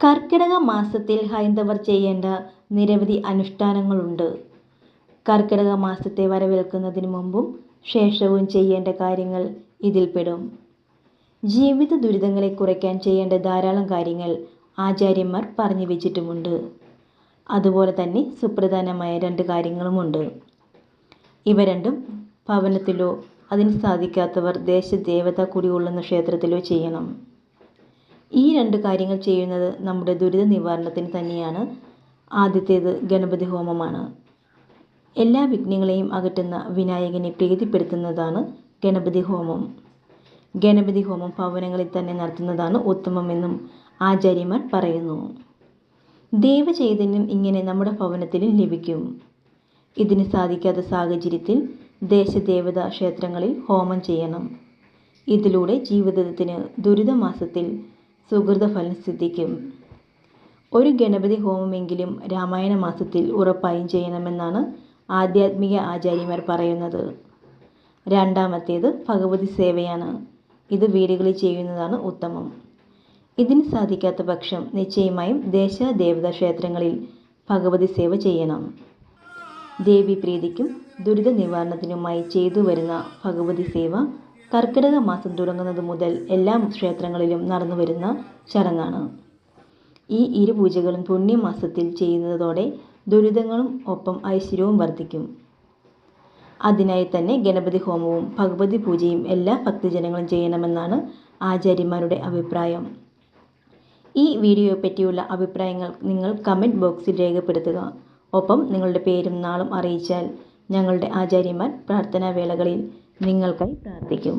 കർക്കിടക മാസത്തിൽ ഹൈന്ദവർ ചെയ്യേണ്ട നിരവധി അനുഷ്ഠാനങ്ങളുണ്ട്. കർക്കിടക മാസത്തെ വരവേൽക്കുന്നതിന് മുമ്പും ശേഷവും ചെയ്യേണ്ട കാര്യങ്ങൾ ഇതിൽപ്പെടും. ജീവിത ദുരിതങ്ങളെ കുറയ്ക്കാൻ ചെയ്യേണ്ട ധാരാളം കാര്യങ്ങൾ ആചാര്യന്മാർ പറഞ്ഞു വെച്ചിട്ടുമുണ്ട്. അതുപോലെ തന്നെ സുപ്രധാനമായ 2 കാര്യങ്ങളുമുണ്ട്. ഇവ രണ്ടും ഭവനത്തിലോ അതിന് സാധിക്കാത്തവർ ദേശദേവത കുടികൊള്ളുന്ന ക്ഷേത്രത്തിലോ ചെയ്യണം. ഈ 2 കാര്യങ്ങൾ ചെയ്യുന്നത് നമ്മുടെ ദുരിത നിവാരണത്തിന് തന്നെയാണ്. ആദ്യത്തേത് ഗണപതി ഹോമമാണ്. എല്ലാ വിഘ്നങ്ങളെയും അകറ്റുന്ന വിനായകനെ പ്രീതിപ്പെടുത്തുന്നതാണ് ഗണപതി ഹോമം. ഗണപതി ഹോമം ഭവനങ്ങളിൽ തന്നെ നടത്തുന്നതാണ് ഉത്തമമെന്നും ആചാര്യന്മാർ പറയുന്നു. ദേവചൈതന്യം ഇങ്ങനെ നമ്മുടെ ഭവനത്തിലും ലഭിക്കും. ഇതിന് സാധിക്കാത്ത സാഹചര്യത്തിൽ ദേശദേവതാ ക്ഷേത്രങ്ങളിൽ ഹോമം ചെയ്യണം. ഇതിലൂടെ ജീവിതത്തിന് ദുരിതമാസത്തിൽ സുകൃതഫലം സിദ്ധിക്കും. ഒരു ഗണപതി ഹോമമെങ്കിലും രാമായണ മാസത്തിൽ ഉറപ്പായും ചെയ്യണമെന്നാണ് ആധ്യാത്മിക ആചാര്യന്മാർ പറയുന്നത്. രണ്ടാമത്തേത് ഭഗവതി സേവയാണ്. ഇത് വീടുകളിൽ ചെയ്യുന്നതാണ് ഉത്തമം. ഇതിന് സാധിക്കാത്ത പക്ഷം നിശ്ചയമായും ദേശദേവതാ ക്ഷേത്രങ്ങളിൽ ഭഗവതി സേവ ചെയ്യണം. ദേവീപ്രീതിക്കും ദുരിത നിവാരണത്തിനുമായി ചെയ്തു വരുന്ന ഭഗവതി സേവ കർക്കിടക മാസം തുടങ്ങുന്നത് മുതൽ എല്ലാ ക്ഷേത്രങ്ങളിലും നടന്നു വരുന്ന ചടങ്ങാണ്. ഈ ഇരുപൂജകളും പുണ്യമാസത്തിൽ ചെയ്യുന്നതോടെ ദുരിതങ്ങളും ഒപ്പം ഐശ്വര്യവും വർദ്ധിക്കും. അതിനായി തന്നെ ഗണപതി ഹോമവും ഭഗവതി പൂജയും എല്ലാ ഭക്തജനങ്ങളും ചെയ്യണമെന്നാണ് ആചാര്യന്മാരുടെ അഭിപ്രായം. ഈ വീഡിയോയെ പറ്റിയുള്ള അഭിപ്രായങ്ങൾ നിങ്ങൾ കമൻറ്റ് ബോക്സിൽ രേഖപ്പെടുത്തുക. ഒപ്പം നിങ്ങളുടെ പേരും നാളും അറിയിച്ചാൽ ഞങ്ങളുടെ ആചാര്യന്മാർ പ്രാർത്ഥനാവേളകളിൽ നിങ്ങൾക്കായി പ്രാർത്ഥിക്കും.